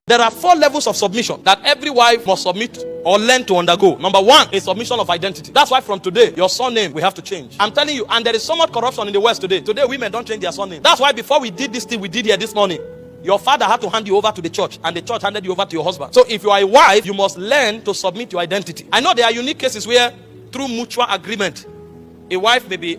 There are 4 levels of submission that every wife must submit or learn to undergo. Number 1 is submission of identity. That's why from today, your surname we have to change. I'm telling you, and there is so much corruption in the West today. Today, women don't change their surname. That's why before we did this thing we did here this morning, your father had to hand you over to the church, and the church handed you over to your husband. So if you are a wife, you must learn to submit your identity. I know there are unique cases where, through mutual agreement, a wife may be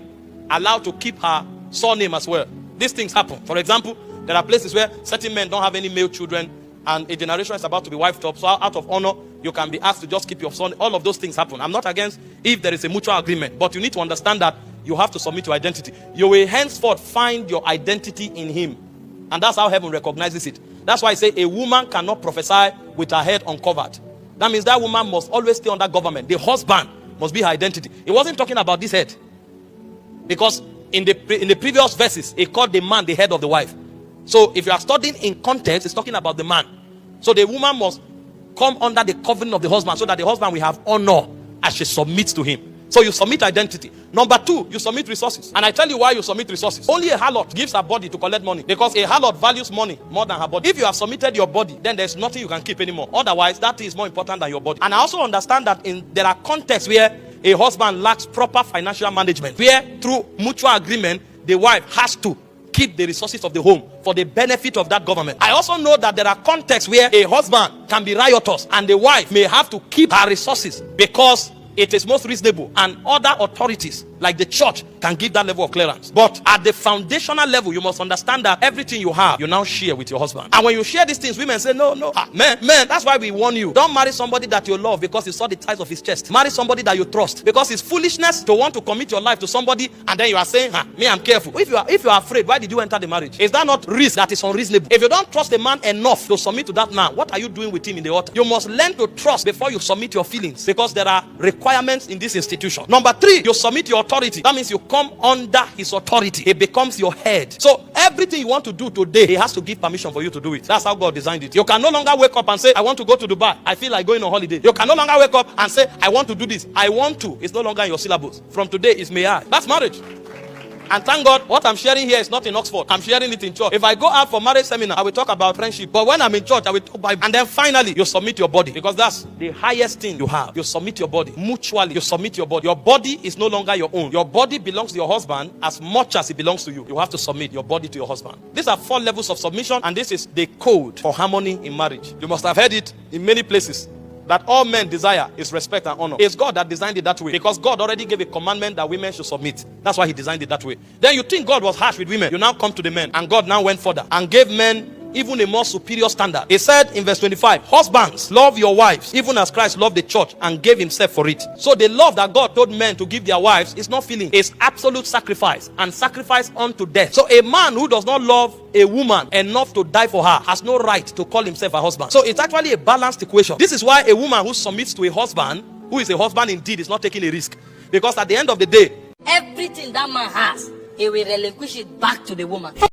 allowed to keep her surname as well. These things happen. For example, there are places where certain men don't have any male children, and a generation is about to be wiped up. So out of honor, you can be asked to just keep your son. All of those things happen. I'm not against if there is a mutual agreement, but you need to understand that you have to submit your identity. You will henceforth find your identity in him. And that's how heaven recognizes it. That's why I say a woman cannot prophesy with her head uncovered. That means that woman must always stay under government. The husband must be her identity. It wasn't talking about this head. Because in the previous verses, it called the man the head of the wife. So if you are studying in context, it's talking about the man. So the woman must come under the covering of the husband so that the husband will have honor as she submits to him. So you submit identity. Number 2, you submit resources. And I tell you why you submit resources. Only a harlot gives her body to collect money, because a harlot values money more than her body. If you have submitted your body, then there's nothing you can keep anymore. Otherwise, that is more important than your body. And I also understand that there are contexts where a husband lacks proper financial management, where through mutual agreement, the wife has to keep the resources of the home for the benefit of that government. I also know that there are contexts where a husband can be riotous and the wife may have to keep her resources because it is most reasonable, and other authorities like the church can give that level of clearance. But at the foundational level, you must understand that everything you have, you now share with your husband. And when you share these things, women say, no, man, that's why we warn you. Don't marry somebody that you love because you saw the size of his chest. Marry somebody that you trust, because it's foolishness to want to commit your life to somebody and then you are saying, me, I'm careful. If you are afraid, why did you enter the marriage? Is that not risk that is unreasonable? If you don't trust a man enough to submit to that man, what are you doing with him in the altar? You must learn to trust before you submit your feelings, because there are requirements in this institution. Number 3, you submit your authority. That means you come under his authority. He becomes your head. So everything you want to do today, he has to give permission for you to do it. That's how God designed it. You can no longer wake up and say, I want to go to Dubai. I feel like going on holiday. You can no longer wake up and say, I want to do this. I want to. It's no longer in your syllabus. From today, it's may I. That's marriage. And thank God, what I'm sharing here is not in Oxford. I'm sharing it in church. If I go out for marriage seminar, I will talk about friendship. But when I'm in church, I will talk Bible. And then finally, you submit your body, because that's the highest thing you have. You submit your body. Mutually, you submit your body. Your body is no longer your own. Your body belongs to your husband as much as it belongs to you. You have to submit your body to your husband. These are 4 levels of submission, and this is the code for harmony in marriage. You must have heard it in many places, that all men desire is respect and honor. It's God that designed it that way, because God already gave a commandment that women should submit. That's why he designed it that way. Then you think God was harsh with women. You now come to the men, and God now went further and gave men even a more superior standard. He said in verse 25, husbands, love your wives, even as Christ loved the church and gave himself for it. So the love that God told men to give their wives is not feeling. It's absolute sacrifice, and sacrifice unto death. So a man who does not love a woman enough to die for her has no right to call himself a husband. So it's actually a balanced equation. This is why a woman who submits to a husband, who is a husband indeed, is not taking a risk. Because at the end of the day, everything that man has, he will relinquish it back to the woman.